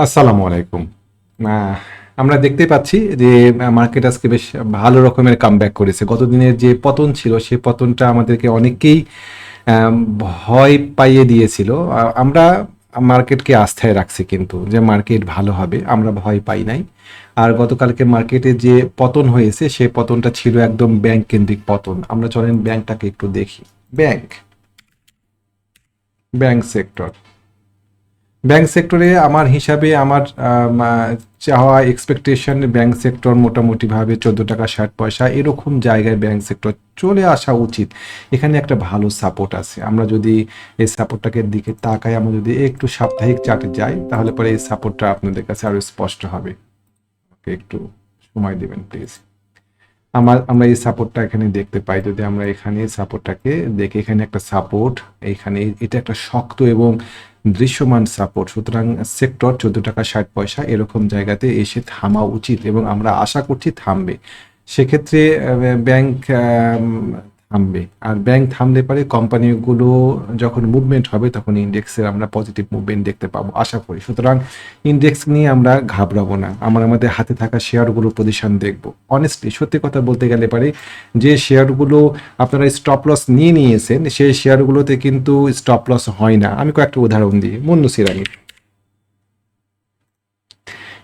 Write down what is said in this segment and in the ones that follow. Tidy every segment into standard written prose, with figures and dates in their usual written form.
আসসালামু আলাইকুম। আহ, আমরা দেখতে পাচ্ছি যে মার্কেট আজকে বেশ ভালো রকমের কামব্যাক করেছে। গতদিনের যে পতন ছিল সেই পতনটা আমাদেরকে অনেককেই ভয় পাইয়ে দিয়েছিল। আমরা মার্কেটকে আস্থায় রাখছি কিন্তু যে মার্কেট ভালো হবে, আমরা ভয় পাই নাই। আর গতকালকে মার্কেটে যে পতন হয়েছে সেই পতনটা ছিল একদম ব্যাংক কেন্দ্রিক পতন। আমরা চলেন ব্যাংকটাকে একটু দেখি। ব্যাংক ব্যাংক সেক্টর ব্যাংক সেক্টরে আমার হিসাবে আমার চাওয়া এক্সপেকটেশন ব্যাংক সেক্টর মোটামুটিভাবে 14 টাকা 60 পয়সা এরকম জায়গায় ব্যাংক সেক্টর চলে আসা উচিত। এখানে একটা ভালো সাপোর্ট আছে। আমরা যদি এই সাপোর্টটাকে দিকে তাকাই, আমরা যদি একটু সাপ্তাহিক চার্টে যাই, তাহলে পরে এই সাপোর্টটা আপনাদের কাছে আরো স্পষ্ট হবে। ওকে, একটু সময় দিবেন প্লিজ। আমরা এই সাপোর্টটা এখানে দেখতে পাই। যদি আমরা এখানে সাপোর্টটাকে দেখি, এখানে একটা সাপোর্ট, এইখানে এটা একটা শক্ত এবং দৃশ্যমান সাপোর্ট। সুতরাং সেক্টর 14 টাকা 60 পয়সা এরকম জায়গাতে এসে থামা উচিত এবং আমরা আশা করছি থামবে। সেক্ষেত্রে ব্যাংক থামবে। আর ব্যাংক থামলে পারে কোম্পানিগুলো যখন মুভমেন্ট হবে তখন ইন্ডেক্সের আমরা পজিটিভ মুভমেন্ট দেখতে পাবো আশা করি। সুতরাং ইন্ডেক্স নিয়ে আমরা ঘাবড়াবো না, আমরা আমাদের হাতে থাকা শেয়ারগুলোর পজিশন দেখব। অনেস্টলি সত্যি কথা বলতে গেলে পারে যে শেয়ারগুলো আপনারা স্টপ লস নিয়ে নিয়েছেন সেই শেয়ারগুলোতে কিন্তু স্টপ লস হয় না। আমি কয়েকটা উদাহরণ দিই। মুন্নু সিরামিক,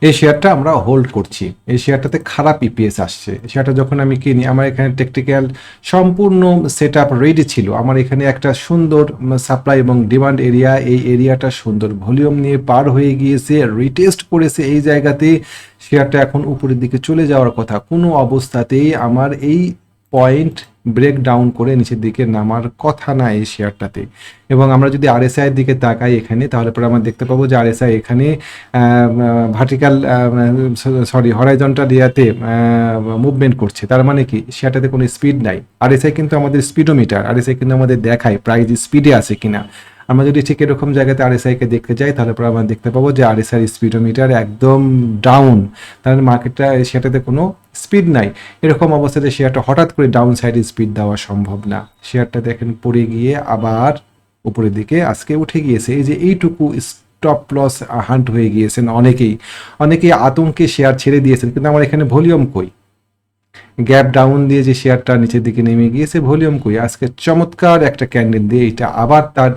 এই শেয়ারটা আমরা হোল্ড করছি। এই শেয়ারটাতে খারাপ ইপিএস আসছে। শেয়ারটা যখন আমি কিনি, আমার এখানে টেকনিক্যাল সম্পূর্ণ সেট আপ রেডি ছিল। আমার এখানে একটা সুন্দর সাপ্লাই এবং ডিমান্ড এরিয়া, এই এরিয়াটা সুন্দর ভলিউম নিয়ে পার হয়ে গিয়েছে, রিটেস্ট করেছে। এই জায়গাতে শেয়ারটা এখন উপরের দিকে চলে যাওয়ার কথা। কোনো অবস্থাতেই আমার এই পয়েন্ট ব্রেক ডাউন করে নিচের দিকে নামার কথা না এই শেয়ারটাতে। এবং আমরা যদি আরএসআই এর দিকে তাকাই এখানে, তাহলে পরে আমরা দেখতে পাবো যে আরএসআই এখানে ভার্টিক্যাল হরাইজন্টাল ইয়াতে মুভমেন্ট করছে। তার মানে কি সেটাতে কোনো স্পিড নাই। আরএসআই কিন্তু আমাদের স্পিডোমিটার, আরএসআই কিন্তু আমাদের দেখায় প্রাইস স্পিডে আছে কিনা। আমরা যদি ঠিক এরকম জায়গাতে আরএসআইকে দেখতে যাই, তাহলে পরে আমরা দেখতে পাবো যে আরএসআই স্পিডোমিটার একদম ডাউন। তাহলে মার্কেটটা সেটাতে কোনো স্পিড নাই। এরকম অবস্থাতে শেয়ারটা হঠাৎ করে ডাউন সাইডে স্পিড দেওয়া সম্ভব না। শেয়ারটা দেখেন পড়ে গিয়ে আবার উপরের দিকে আজকে উঠে গিয়েছে। এই যে এইটুকু স্টপ লস হান্ট হয়ে গিয়েছেন অনেকেই আতঙ্কে শেয়ার ছেড়ে দিয়েছেন, কিন্তু আমার এখানে ভলিউম কই? গ্যাপ ডাউন দিয়ে যে শেয়ারটা নিচের দিকে নেমে গিয়েছে, ভলিউম কই? আজকে চমৎকার একটা ক্যান্ডেল দিয়ে এটা আবার তার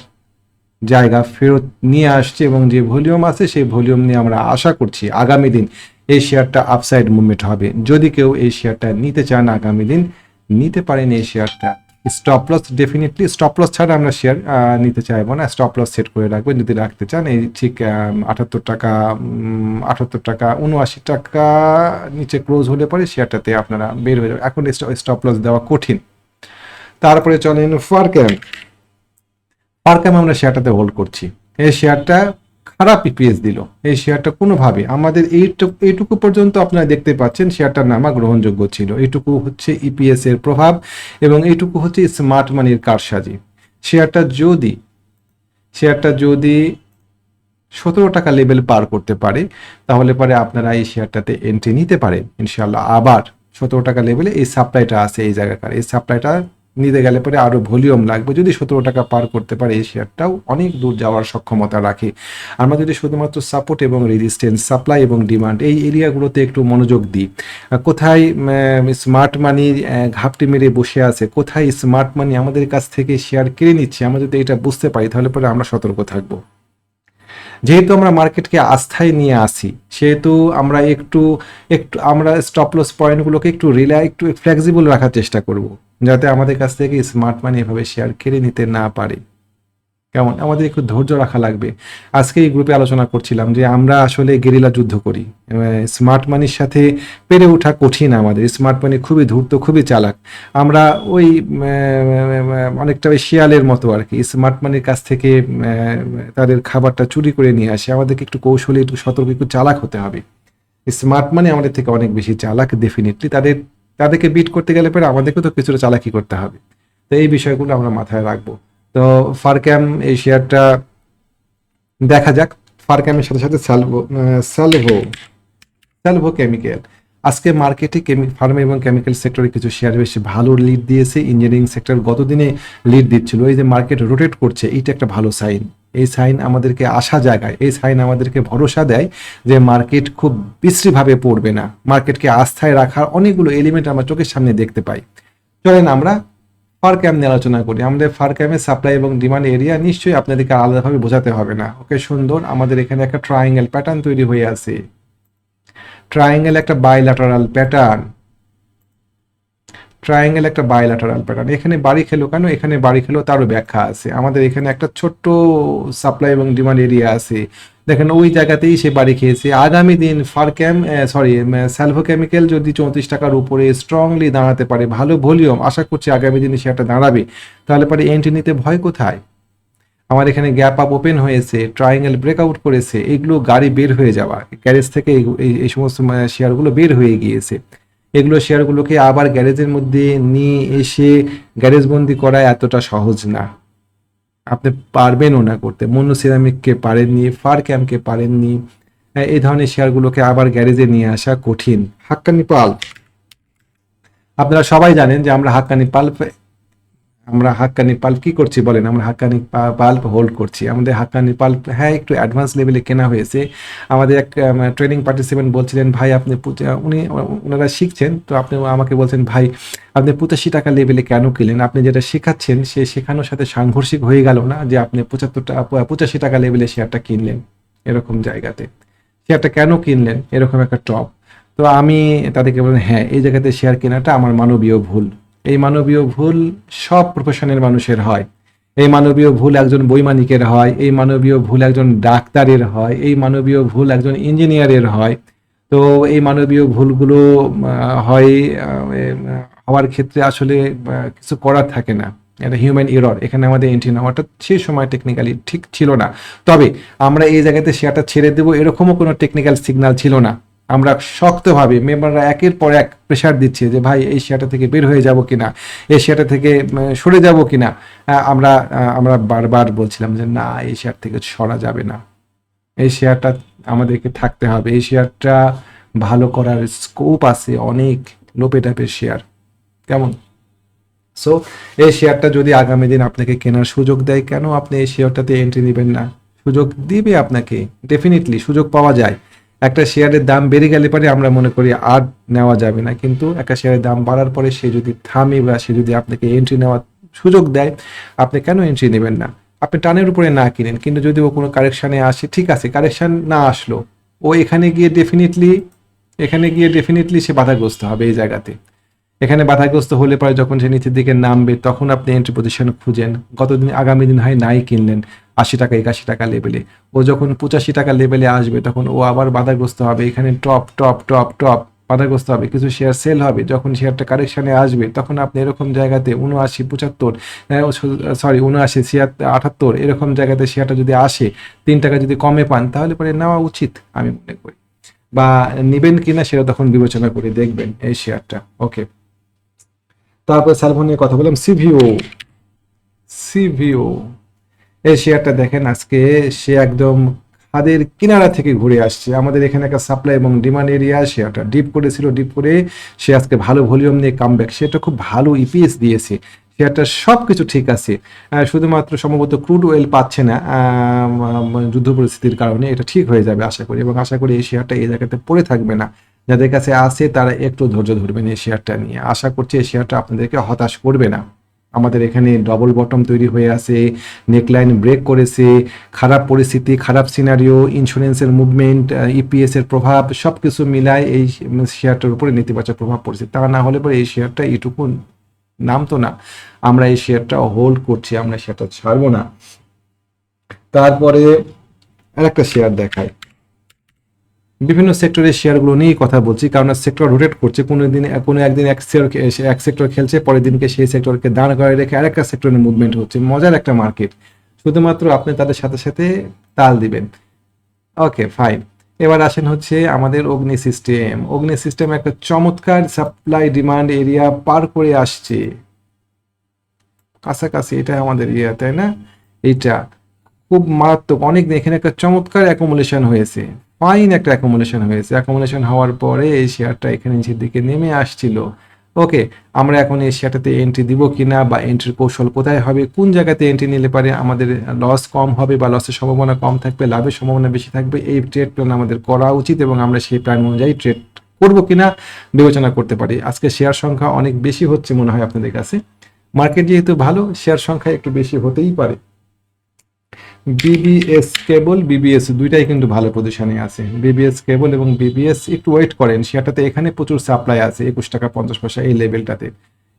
জায়গা ফেরত নিয়ে আসছে এবং যে ভলিউম আছে সেই ভলিউম নিয়ে আমরা আশা করছি আগামী দিন এই শেয়ারটা আপসাইড মুভমেন্ট হবে। যদি কেউ এই শেয়ারটা নিতে চান আগামী দিন নিতে পারেন। এই শেয়ারটা stop loss, definitely stop loss ছাড়া আমরা শেয়ার নিতে চাইবো না। স্টপ লস সেট করে রাখবেন যদি রাখতে চান। এই ঠিক 78 টাকা 78 টাকা 79 টাকা নিচে ক্লোজ হলে পরে শেয়ারটাতে আপনারা বের হয়ে যাবে। এখন স্টপ লস দেওয়া কঠিন। তারপরে চলেন ফারক্যাম। ফারক্যাম আমরা শেয়ারটাতে হোল্ড করছি। এই শেয়ারটা খারাপ ইপিএস দিল। এই শেয়ারটা কোনোভাবে আমাদের এইটুকু পর্যন্ত আপনারা দেখতে পাচ্ছেন শেয়ারটার নামা গ্রহণযোগ্য ছিল। এইটুকু হচ্ছে ইপিএস এর প্রভাব এবং এইটুকু হচ্ছে স্মার্ট মানির কারসাজি। শেয়ারটা যদি 17 টাকা লেভেল পার করতে পারে, তাহলে পরে আপনারা এই শেয়ারটাতে এন্ট্রি নিতে পারেন ইনশাল্লাহ। আবার 17 টাকা লেভেলে এই সাপ্লাইটা আছে, এই জায়গাকার এই সাপ্লাইটা নিতে গেলে পরে আরো ভলিউম লাগবে। যদি 17 টাকা পার করতে পারে এই শেয়ারটাও অনেক দূর যাওয়ার সক্ষমতা রাখে। আমরা যদি শুধুমাত্র সাপোর্ট এবং রেজিস্ট্যান্স, সাপ্লাই এবং ডিমান্ড এই এরিয়াগুলোতে একটু মনোযোগ দিই, কোথায় স্মার্ট মানি ঘাপটি মেরে বসে আছে, কোথায় স্মার্ট মানি আমাদের কাছ থেকে শেয়ার কিনে নিচ্ছে, আমরা যদি এটা বুঝতে পারি তাহলে পরে আমরা সতর্ক থাকবো। যেহেতু আমরা মার্কেটকে আস্থায় নিয়ে আসি, সেহেতু আমরা একটু একটু আমরা স্টপ লস পয়েন্টগুলোকে একটু ফ্লেক্সিবল রাখার চেষ্টা করব, যাতে আমাদের কাছ থেকে স্মার্ট মানি এভাবে শেয়ার কেড়ে নিতে না পারে। কেমন? আমাদের একটু ধৈর্য রাখা লাগবে। আজকে এই গ্রুপে আলোচনা করছিলাম যে আমরা আসলে গেরিলা যুদ্ধ করি। স্মার্ট মানির সাথে পেরে ওঠা কঠিন। আমাদের স্মার্ট মানি খুবই ধূর্ত, খুবই চালাক। আমরা ওই অনেকটা ওই শিয়ালের মতো আর কি, স্মার্ট মানির কাছ থেকে তাদের খাবারটা চুরি করে নিয়ে আসে। আমাদেরকে একটু কৌশলী, একটু সতর্ক, একটু চালাক হতে হবে। স্মার্ট মানি আমাদের থেকে অনেক বেশি চালাক ডেফিনেটলি। তাদেরকে বিট করতে গেলে পরে আমাদেরকে তো কিছুটা চালাকি করতে হবে। তো এই বিষয়গুলো আমরা মাথায় রাখবো। তো ফারক্যাম এই শেয়ারটা দেখা যাক। ফারক্যামের সাথে সাথে স্যালভো কেমিক্যাল আজকে মার্কেটে ফার্মা এবং কেমিক্যাল সেক্টরে কিছু শেয়ার বেশি ভালো লিড দিয়েছে। ইঞ্জিনিয়ারিং সেক্টর গতদিনে লিড দিচ্ছিল। এই যে মার্কেট রোটেট করছে, এইটা একটা ভালো সাইন। এই সাইন আমাদেরকে আশা জাগায়, এই সাইন আমাদেরকে ভরসা দেয় যে মার্কেট খুব বিশ্রীভাবে পড়বে না। মার্কেটকে আস্থায় রাখার অনেকগুলো এলিমেন্ট আমরা চোখের সামনে দেখতে পাই। চলেন আমরা ফার ক্যাম নিয়ে আলোচনা করি। আমাদের ফার ক্যামের সাপ্লাই এবং ডিমান্ড এরিয়া নিশ্চয়ই আপনাদেরকে আলাদাভাবে বোঝাতে হবে না। ওকে, সুন্দর। আমাদের এখানে একটা ট্রায়াঙ্গেল প্যাটার্ন তৈরি হয়ে আছে। ট্রায়াঙ্গেল একটা বাইল্যাটারাল প্যাটার্ন, ট্রায়াঙ্গেল একটা বাইল্যাটারাল প্যাটার্ন। এখানে বাড়ি খেলো কেন? এখানে বাড়ি খেলো তারও ব্যাখ্যা আছে। আমাদের এখানে একটা ছোট্ট সাপ্লাই এবং ডিমান্ড এরিয়া আছে, দেখেন ওই জায়গাতেই সে বাড়ি খেয়েছে। আগামী দিন স্যালভো কেমিক্যাল যদি 34 টাকার উপরে স্ট্রংলি দাঁড়াতে পারে, ভালো ভলিউম, আশা করছি আগামী দিনে সেটা দাঁড়াবে, তাহলে পরে এন্ট্রি নিতে ভয় কোথায়? আমার এখানে গ্যাপ আপ ওপেন হয়েছে, ট্রায়াঙ্গেল ব্রেকআউট করেছে, এগুলো গাড়ি বের হয়ে যাওয়া, গ্যারেজ থেকে এই সমস্ত শেয়ারগুলো বের হয়ে গিয়েছে। এগুলো শেয়ারগুলোকে আবার গ্যারেজের মধ্যে নিয়ে এসে গ্যারেজ বন্দি করা এতটা সহজ না, আপনি পারবেনও না করতে। মনো সিরামিককে পারেননি, ফার ক্যামকে পারেননি, এই ধরনের শেয়ারগুলোকে আবার গ্যারেজে নিয়ে আসা কঠিন। হাক্কানি পাল্প, আপনারা সবাই জানেন যে আমরা হাক্কানি পাল্প কি করছি বলেন? আমরা হাক্কানি পাল্প হোল্ড করছি। আমাদের হাক্কানি পাল্প হ্যাঁ একটু অ্যাডভান্স লেভেলে কেনা হয়েছে। আমাদের এক ট্রেনিং পার্টিসিপেন্ট বলছিলেন, ভাই আপনি ওনারা শিখছেন, তো আপনি আমাকে বলছেন, ভাই আপনি 85 টাকা লেভেলে কেন কিনলেন? আপনি যেটা শেখাচ্ছেন সে শেখানোর সাথে সাংঘর্ষিক হয়ে গেল না যে আপনি 85 টাকা লেভেলে শেয়ারটা কিনলেন? এরকম জায়গাতে শেয়ারটা কেন কিনলেন? এরকম একটা টপ। তো আমি তাদেরকে বললাম, হ্যাঁ এই জায়গাতে শেয়ার কেনাটা আমার মানবীয় ভুল। এই মানবীয় ভুল সব প্রফেশনের মানুষের হয়। এই মানবীয় ভুল একজন বৈমানিকের হয়, এই মানবীয় ভুল একজন ডাক্তারের হয়, এই মানবীয় ভুল একজন ইঞ্জিনিয়ারের হয়। তো এই মানবীয় ভুলগুলো হয় হওয়ার ক্ষেত্রে আসলে কিছু করার থাকে না, এটা হিউম্যান এরর। এখানে আমাদের এন্ট্রি নেওয়াটা সেই সময় টেকনিক্যালি ঠিক ছিল না। তবে আমরা এই জায়গাতে শেয়ারটা ছেড়ে দেবো এরকমও কোনো টেকনিক্যাল সিগন্যাল ছিল না। আমরা শক্তভাবে মেম্বাররা একের পর এক প্রেশার দিচ্ছে যে ভাই এই শেয়ারটা থেকে বের হয়ে যাব কিনা, এই শেয়ারটা থেকে সরে যাব কিনা। আমরা বারবার বলছিলাম যে না, এই শেয়ার থেকে সরা যাবে না, এই শেয়ারটা আমাদেরকে থাকতে হবে, এই শেয়ারটা ভালো করার স্কোপ আছে অনেক, লোপে টাইপের শেয়ার কেমন। সো এই শেয়ারটা যদি আগামী দিন আপনাকে কেনার সুযোগ দেয়, কেন আপনি এই শেয়ারটাতে এন্ট্রি নেবেন না? সুযোগ দিবে আপনাকে, ডেফিনেটলি সুযোগ পাওয়া যায়। একটা শেয়ারের দাম বেড়ে গেলে পরে আমরা মনে করি আর নেওয়া যাবে না, কিন্তু একটা শেয়ারের দাম বাড়ার পরে সে যদি থামে বা সে যদি আপনাকে এন্ট্রি নেওয়ার সুযোগ দেয়, আপনি কেন এন্ট্রি নেবেন না? আপনি টানের উপরে না কিনেন, কিন্তু যদি ও কোনো কারেকশানে আসে, ঠিক আছে, কারেকশান না আসলো, ও এখানে গিয়ে ডেফিনেটলি সে বাধাগ্রস্ত হবে এই জায়গাতে। এখানে বাধাগ্রস্ত হলে পরে যখন সে নিচের দিকে নামবে তখন আপনি এন্ট্রি পজিশন খুঁজেন। গতদিন আগামী দিন হয় নাই কিনলেন 80 টাকা 81 টাকা লেভেলে, ও যখন 85 টাকা লেভেলে আসবে তখন ও আবার বাধাগ্রস্ত হবে। এখানে টপ টপ টপ টপ বাধাগ্রস্ত হবে, কিছু শেয়ার সেল হবে। যখন শেয়ারটা কারেকশানে আসবে তখন আপনি এরকম জায়গাতে 79 78 এরকম জায়গাতে শেয়ারটা যদি আসে 3 টাকা যদি কমে পান, তাহলে পরে নেওয়া উচিত আমি মনে করি, বা নেবেন কিনা সেটা তখন বিবেচনা করে দেখবেন এই শেয়ারটা। ওকে, তারপর স্যালভো নিয়ে কথা বললাম। সিভিও এই শেয়ারটা দেখেন আজকে সে একদম খাদের কিনারা থেকে ঘুরে আসছে। আমাদের এখানে একটা সাপ্লাই এবং ডিমান্ড এরিয়া, শেয়ারটা ডিপ করেছিল, ডিপ করে সে আজকে ভালো ভলিউম নিয়ে কামব্যাক, সেটা খুব ভালো ইপিএস দিয়েছে। শেয়ারটা সব কিছু ঠিক আছে, শুধুমাত্র সম্ভবত ক্রুড অয়েল পাচ্ছে না যুদ্ধ পরিস্থিতির কারণে। এটা ঠিক হয়ে যাবে আশা করি, এবং আশা করি এই শেয়ারটা এই জায়গাতে পড়ে থাকবে না। যাদের কাছে আছে তারা একটু ধৈর্য ধরবেন এই শেয়ারটা নিয়ে। আশা করছি এই শেয়ারটা আপনাদেরকে হতাশ করবে না। আমাদের এখানে ডবল বটম তৈরি হয়ে আছে, নেকলাইন ব্রেক করেছে, খারাপ পরিস্থিতি, খারাপ সিনারিও, ইন্স্যুরেন্সের মুভমেন্ট, ইপিএস এর প্রভাব, সব কিছু মিলায় এই শেয়ারটার উপরে নেতিবাচক প্রভাব পড়েছে। তা না হলে পরে এই শেয়ারটা এইটুকু নামতো না। আমরা এই শেয়ারটা হোল্ড করছি, আমরা শেয়ারটা ছাড়বো না। তারপরে আরেকটা শেয়ার দেখায়, বিভিন্ন সেক্টরের শেয়ারগুলো নিয়েই কথা বলছি, কারণ সেক্টর রোটেট করছে। কোনো একদিন এক সেক্টর খেলছে, পরের দিনকে সেই সেক্টরকে দাঁড় করে রেখে আরেকটা সেক্টরের মুভমেন্ট হচ্ছে। মজার একটা মার্কেট, শুধুমাত্র আপনি তাদের সাথে সাথে তাল দিবেন। ওকে ফাইন, এবার আসেন হচ্ছে আমাদের অগ্নি সিস্টেম একটা চমৎকার সাপ্লাই ডিমান্ড এরিয়া পার করে আসছে কাছাকাছি। এটা আমাদের ইয়ে, তাই না? এইটা খুব মারাত্মক, অনেক এখানে একটা চমৎকার অ্যাকোমোডেশন হয়েছে, ফাইন একটা অ্যাকোমোডেশন হয়েছে। অ্যাকোমোডেশন হওয়ার পরে এই শেয়ারটা এখানে নিচের দিকে নেমে আসছিল, ওকে, আমরা এখন এই শেয়ারটাতে এন্ট্রি দিব কিনা বা এন্ট্রির কৌশল কোথায় হবে, কোন জায়গাতে এন্ট্রি নিলে পারে আমাদের লস কম হবে বা লসের সম্ভাবনা কম থাকবে, লাভের সম্ভাবনা বেশি থাকবে, এই ট্রেড প্ল্যান আমাদের করা উচিত এবং আমরা সেই প্ল্যান অনুযায়ী ট্রেড করবো কিনা বিবেচনা করতে পারি। আজকে শেয়ার সংখ্যা অনেক বেশি হচ্ছে মনে হয় আপনাদের কাছে, মার্কেট যেহেতু ভালো শেয়ার সংখ্যা একটু বেশি হতেই পারে। বিবিএস কেবল, বিবিএস দুইটাই কিন্তু ভালো পজিশনে আছে। বিবিএস কেবল এবং বিবিএস একটু ওয়েট করেন, শেয়ারটাতে এখানে প্রচুর সাপ্লাই আছে 21 টাকা 50 পয়সা এই লেভেলটাতে।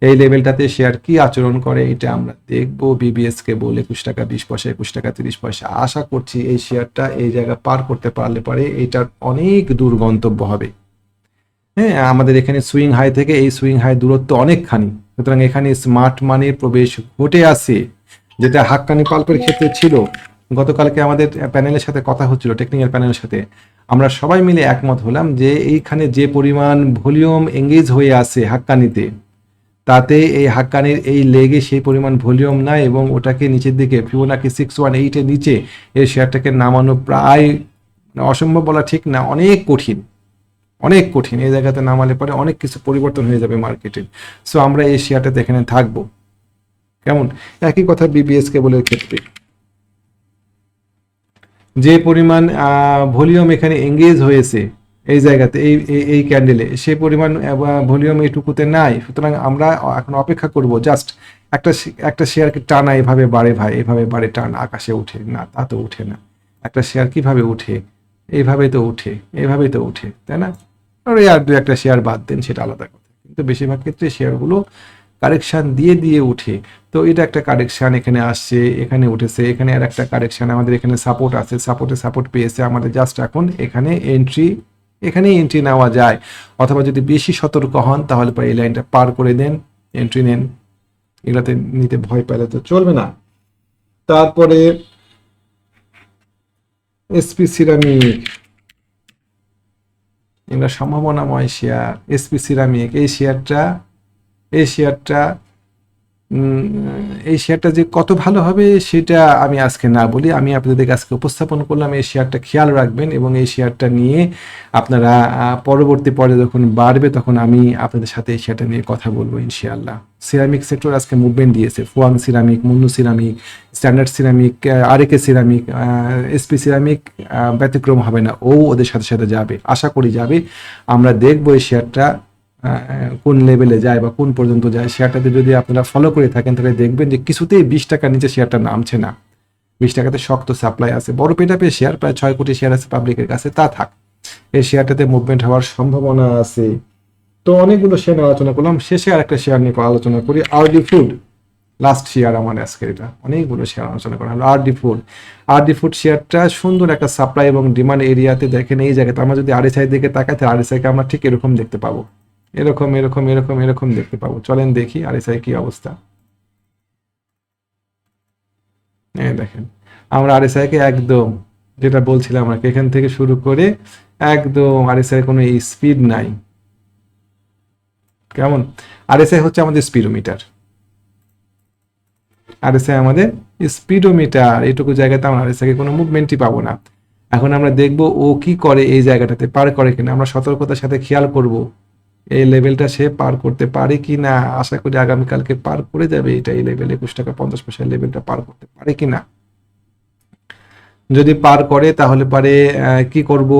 এই লেভেলটাতে শেয়ার কি আচরণ করে এটা আমরা দেখবো। বিবিএস কেবল 21 টাকা 20 পয়সা, 21 টাকা 30 পয়সা। আশা করছি এই শেয়ারটা এই জায়গা পার করতে পারলে পারে এটার অনেক দূর গন্তব্য হবে। হ্যাঁ, আমাদের এখানে সুইং হাই থেকে এই সুইং হাই দূরত্ব অনেকখানি, সুতরাং এখানে স্মার্ট মানির প্রবেশ ঘটে আছে, যেটা হাক্কানি পাল্পের ক্ষেত্রে ছিল। গতকালকে আমাদের প্যানেলের সাথে কথা হচ্ছিল, টেকনিক্যাল প্যানেলের সাথে আমরা সবাই মিলে একমত হলাম যে এইখানে যে পরিমাণ ভলিউম এঙ্গেজ হয়ে আছে হাক্কানিতে, তাতে এই হাক্কানির এই লেগে সেই পরিমাণ ভলিউম নাই এবং ওটাকে নিচের দিকে ফিবোনাকি 618 এর নিচে এই শেয়ারটাকে নামানো প্রায় অসম্ভব বলা ঠিক না, অনেক কঠিন, অনেক কঠিন। এই জায়গাতে নামালে পরে অনেক কিছু পরিবর্তন হয়ে যাবে মার্কেটে। সো আমরা এই শেয়ারটাতে এখানে থাকবো। কেমন? একই কথা বিবিএস কেবলের ক্ষেত্রে, যে পরিমাণ ভলিউম এখানে এঙ্গেজ হয়েছে এই জায়গাতে এই এই ক্যান্ডেলে, সেই পরিমাণ ভলিউম এইটুকুতে নাই। সুতরাং আমরা এখন অপেক্ষা করব জাস্ট একটা শেয়ারকে টানা এভাবে বাড়ে ভাই, এভাবে বাড়ে টান আকাশে উঠে না, তা তো উঠে না। একটা শেয়ার কিভাবে উঠে? এইভাবে তো উঠে, এইভাবেই তো উঠে, তাই না? আর এই আর দু একটা শেয়ার বাদ দেন সেটা আলাদা কথা, কিন্তু বেশিরভাগ ক্ষেত্রে শেয়ারগুলো কারেকশন দিয়ে দিয়ে উঠে। তো এটা একটা কারেকশন এখানে আসছে, এখানে উঠেছে, এখানে আর একটা কারেকশন, আমাদের এখানে সাপোর্ট আছে, সাপোর্ট পেয়েছে, আমাদের জাস্ট এখন এখানে এন্ট্রি নেওয়া যায়। অথবা যদি বেশি সতর্ক হন তাহলে পরে এই লাইনটা পার করে দেন, এন্ট্রি নেন। এগুলাতে নিতে ভয় পেলে তো চলবে না। তারপরে এসপি সিরামিক, এগুলো সম্ভাবনাময় শেয়ার। এসপি সিরামিক এই শেয়ারটা যে কত ভালো হবে সেটা আমি আজকে না বলি, আমি আপনাদের আজকে উপস্থাপন করলাম। এই শেয়ারটা খেয়াল রাখবেন এবং এই শেয়ারটা নিয়ে আপনারা পরবর্তী পরে যখন বাড়বে তখন আমি আপনাদের সাথে এই শেয়ারটা নিয়ে কথা বলবো ইনশাআল্লাহ। সিরামিক সেক্টর আজকে মুভমেন্ট দিয়েছে, Fuwang ceramic, Monno ceramic, standard ceramic, RAK ceramic, SP ceramic ব্যতিক্রম হবে না, ওদের সাথে সাথে যাবে, আশা করি যাবে। আমরা দেখবো এই শেয়ারটা কোন লেভেলে যায় বা কোন পর্যন্ত যায়। শেয়ারটাতে যদি আপনারা ফলো করে থাকেন তাহলে দেখবেন যে কিছুতেই 20 টাকার নিচে শেয়ারটা নামছে না। 20 টাকাতে শক্ত সাপ্লাই আছে, বড় পেটাপে শেয়ার, প্রায় 6 কোটি শেয়ার আছে পাবলিকের কাছে, তা থাক। এই শেয়ারটাতে মুভমেন্ট হওয়ার সম্ভাবনা আছে। তো অনেকগুলো শেয়ার আলোচনা করলাম, শেষে আরেকটা শেয়ার নিয়ে আলোচনা করি, আরডি ফুড। লাস্ট শেয়ার আমার আজকের, এটা অনেকগুলো শেয়ার আলোচনা করা হলো। আরডি ফুড শেয়ারটা সুন্দর একটা সাপ্লাই এবং ডিমান্ড এরিয়াতে দেখেন। এই জায়গাতে আমরা যদি আরএসআই দিকে তাকাই তাহলে আরএসআইকে আমরা ঠিক এরকম দেখতে পাবো, এরকম দেখতে পাবো। চলেন দেখি আরএসআই কি অবস্থা। দেখেন আমরা আরএসআই কে একদম, যেটা বলছিলাম আর এখান থেকে শুরু করে একদম আরএসআই কোনো স্পিড নাই। কেমন? আরএসআই হচ্ছে আমাদের স্পিডোমিটার, আরএসআই আমাদের স্পিডোমিটার। এইটুকু জায়গাতে আমরা আরএসআই কে কোনো মুভমেন্টই পাবো না। এখন আমরা দেখবো ও কি করে, এই জায়গাটাতে পার করে কিনা, আমরা সতর্কতার সাথে খেয়াল করব এই লেভেলটা সে পার করতে পারে কি না। আশা করি আগামীকালকে পার করে যাবে এটা, এই লেভেল 21 টাকা 50 পয়সার লেভেলটা পার করতে পারে কি না। যদি পার করে তাহলে পারে কি করব,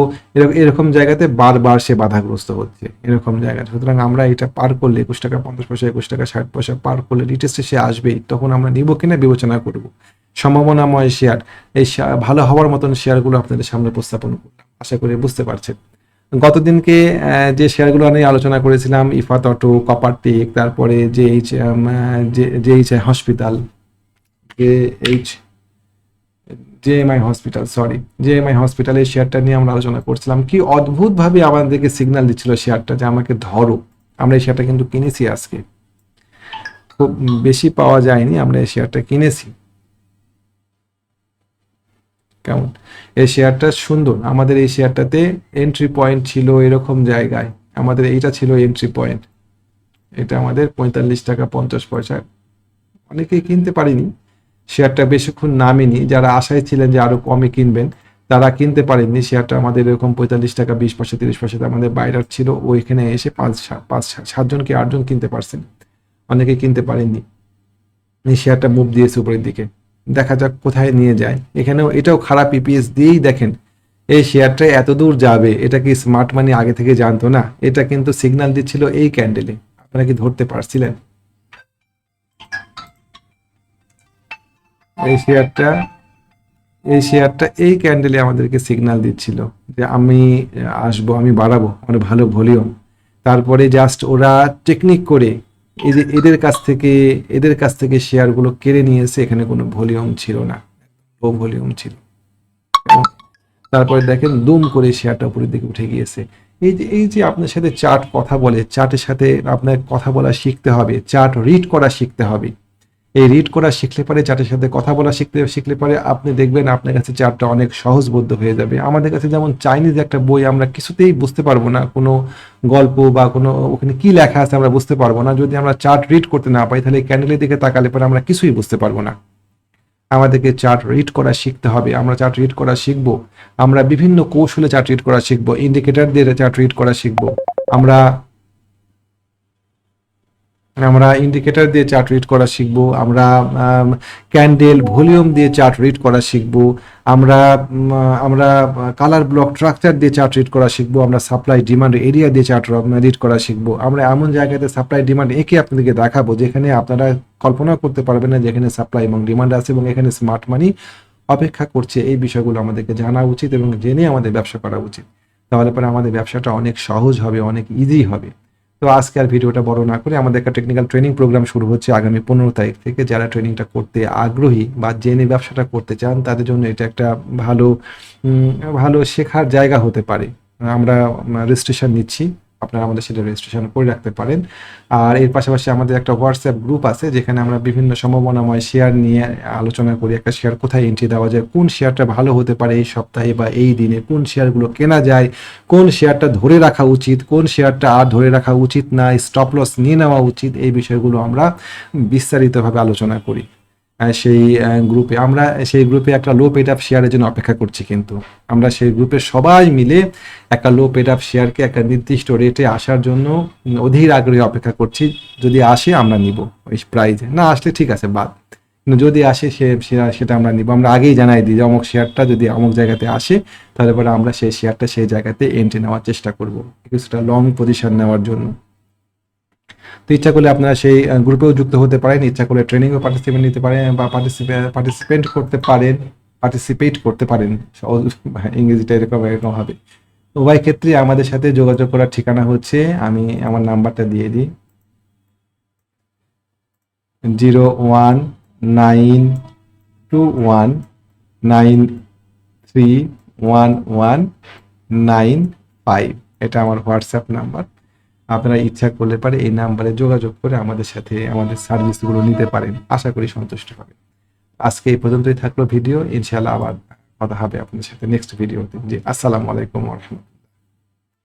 এরকম জায়গাতে বারবার সে বাধাগ্রস্ত হচ্ছে এরকম জায়গায়। সুতরাং আমরা এটা পার করলে 21 টাকা 50 পয়সা, 21 টাকা 60 পয়সা পার করলে রিটেস্টে সে আসবেই, তখন আমরা নিব কিনা বিবেচনা করব। সম্ভাবনাময় শেয়ার, এই ভালো হওয়ার মতন শেয়ারগুলো আপনাদের সামনে উপস্থাপন করলাম, আশা করি বুঝতে পারছেন। গতদিনকে যে শেয়ারগুলো নিয়ে আলোচনা করেছিলাম, ইফাত অটো, কপারটেক, তারপরে জেএইচ হসপিটাল, জেএমআই হসপিটালের শেয়ারটা নিয়ে আমরা আলোচনা করছিলাম। কি অদ্ভুতভাবে আমাদেরকে সিগন্যাল দিচ্ছিল শেয়ারটা যে আমাকে ধরো। আমরা এই শেয়ারটা কিন্তু কিনেছি আজকে, খুব বেশি পাওয়া যায়নি, আমরা এই শেয়ারটা কিনেছি। কেমন? এই শেয়ারটা সুন্দর, আমাদের এই শেয়ারটাতে এন্ট্রি পয়েন্ট ছিল এরকম জায়গায়, আমাদের এইটা ছিল এন্ট্রি পয়েন্ট। এটা আমাদের 45 টাকা 50 পয়সা, অনেকেই কিনতে পারিনি, শেয়ারটা বেশিক্ষণ নামেনি। যারা আশায় ছিলেন যে আরো কমে কিনবেন তারা কিনতে পারেননি শেয়ারটা, আমাদের এরকম 45 টাকা 20 পয়সা 30 পয়সাতে আমাদের বাইরার ছিল, ওইখানে এসে 5 7 জন কি 8 জন কিনতে পারছেন, অনেকে কিনতে পারেননি। এই শেয়ারটা মুভ দিয়েছে উপরের দিকে, দেখা যাক কোথায় নিয়ে যায়। এখানেও এটাও খারাপ ইপিএস দিয়েই দেখেন এই শেয়ারটা এত দূর যাবে, এটা কি স্মার্ট মানি আগে থেকে জানতো না? এটা কিন্তু সিগন্যাল দিচ্ছিল এই ক্যান্ডেলে, আপনারা কি ধরতে পারছিলেন? এই শেয়ারটা এই ক্যান্ডেলে আমাদেরকে সিগন্যাল দিচ্ছিল যে আমি আসবো, আমি বাড়াবো, মানে ভালো ভলিউম। তারপরে জাস্ট ওরা টেকনিক করে এই যে এদের কাছ থেকে শেয়ারগুলো কেড়ে নিয়েছে, এখানে কোনো ভলিউম ছিল না, লো ভলিউম ছিল। তারপরে দেখেন দুম করে শেয়ারটা উপরের দিকে উঠে গিয়েছে। এই যে আপনার সাথে চার্ট কথা বলে, চার্টের সাথে আপনার কথা বলা শিখতে হবে, চার্ট রিড করা শিখতে হবে। এই রিড করা শিখলে পরে, চার্টের সাথে কথা বলা শিখলে পরে আপনি দেখবেন আপনার কাছে চার্টটা অনেক সহজবোধ্য হয়ে যাবে। আমাদের কাছে যেমন চাইনিজ একটা বই আমরা কিছুতেই বুঝতে পারবো না, কোনো গল্প বা কোনো ওখানে কি লেখা আছে আমরা বুঝতে পারবো না, যদি আমরা চার্ট রিড করতে না পাই তাহলে ক্যান্ডেলের দিকে তাকালে পরে আমরা কিছুই বুঝতে পারবো না। আমাদেরকে চার্ট রিড করা শিখতে হবে। আমরা চার্ট রিড করা শিখবো, আমরা বিভিন্ন কৌশলে চার্ট রিড করা শিখবো, ইন্ডিকেটর দিয়ে চার্ট রিড করা শিখবো, আমরা ইন্ডিকেটর দিয়ে চার্ট রিড করা শিখবো, আমরা ক্যান্ডেল ভলিউম দিয়ে চার্ট রিড করা শিখবো, আমরা কালার ব্লক স্ট্রাকচার দিয়ে চার্ট রিড করা শিখবো, আমরা সাপ্লাই ডিমান্ড এরিয়া দিয়ে চার্ট রিড করা শিখবো। আমরা এমন জায়গাতে সাপ্লাই ডিমান্ড এঁকে আপনাদেরকে দেখাবো যেখানে আপনারা কল্পনা করতে পারবেন না, যেখানে সাপ্লাই এবং ডিমান্ড আছে এবং এখানে স্মার্ট মানি অপেক্ষা করছে। এই বিষয়গুলো আমাদেরকে জানা উচিত এবং জেনে আমাদের ব্যবসা করা উচিত, তাহলে পরে আমাদের ব্যবসাটা অনেক সহজ হবে, অনেক ইজি হবে। তো আজকে আর ভিডিওটা বড় না করে, আমাদের একটা টেকনিক্যাল ট্রেনিং প্রোগ্রাম শুরু হচ্ছে আগামী 15 তারিখ থেকে। যারা ট্রেনিংটা করতে আগ্রহী বা জেনে ব্যবসাটা করতে চান তাদের জন্য এটা একটা ভালো শেখার জায়গা হতে পারে। আমরা রেজিস্ট্রেশন নিচ্ছি, আপনারা আমাদের সেটা রেজিস্ট্রেশন করে রাখতে পারেন। আর এর পাশাপাশি আমাদের একটা হোয়াটসঅ্যাপ গ্রুপ আছে যেখানে আমরা বিভিন্ন সম্ভাবনাময় শেয়ার নিয়ে আলোচনা করি। একটা শেয়ার কোথায় এন্ট্রি দেওয়া যায়, কোন শেয়ারটা ভালো হতে পারে এই সপ্তাহে বা এই দিনে, কোন শেয়ারগুলো কেনা যায়, কোন শেয়ারটা ধরে রাখা উচিত, কোন শেয়ারটা আর ধরে রাখা উচিত না, স্টপ লস নিয়ে নেওয়া উচিত, এই বিষয়গুলো আমরা বিস্তারিতভাবে আলোচনা করি। সেই গ্রুপে একটা লো পেড আপ শেয়ারের জন্য অপেক্ষা করছি, কিন্তু আমরা সেই গ্রুপে সবাই মিলে একটা লো পেড আপ শেয়ারকে একটা নির্দিষ্ট রেটে আসার জন্য অধীর আগ্রহে অপেক্ষা করছি। যদি আসে আমরা নিব ওই প্রাইজে, না আসলে ঠিক আছে বাদ, কিন্তু যদি আসে সেটা আমরা নিব। আমরা আগেই জানাই দিই যে অমুক শেয়ারটা যদি অমুক জায়গাতে আসে তাহলে পরে আমরা সেই শেয়ারটা সেই জায়গাতে এন্ট্রি নেওয়ার চেষ্টা করব, কিছুটা লং পজিশন নেওয়ার জন্য। তো ইচ্ছা করলে আপনারা সেই গ্রুপেও যুক্ত হতে পারেন, ইচ্ছা করলে ট্রেনিংও পার্টিসিপেট নিতে পারেন বা পার্টিসিপেট করতে পারেন, ইংরেজিটা এরকম হবে। উভয় ক্ষেত্রে আমাদের সাথে যোগাযোগ করার ঠিকানা হচ্ছে, আমি আমার নাম্বারটা দিয়ে দিই, 0191931195। এটা আমার হোয়াটসঅ্যাপ নাম্বার। আপনারা ইচ্ছা করলে পারে এই নাম্বারে যোগাযোগ করে আমাদের সাথে আমাদের সার্ভিসগুলো নিতে পারেন, আশা করি সন্তুষ্ট হবে। আজকে এই পর্যন্তই থাকলো ভিডিও, ইনশাআল্লাহ আবার কথা হবে আপনাদের সাথে নেক্সট ভিডিওতে। জি, আসসালামু আলাইকুম ওয়া রাহমাতুল্লাহ।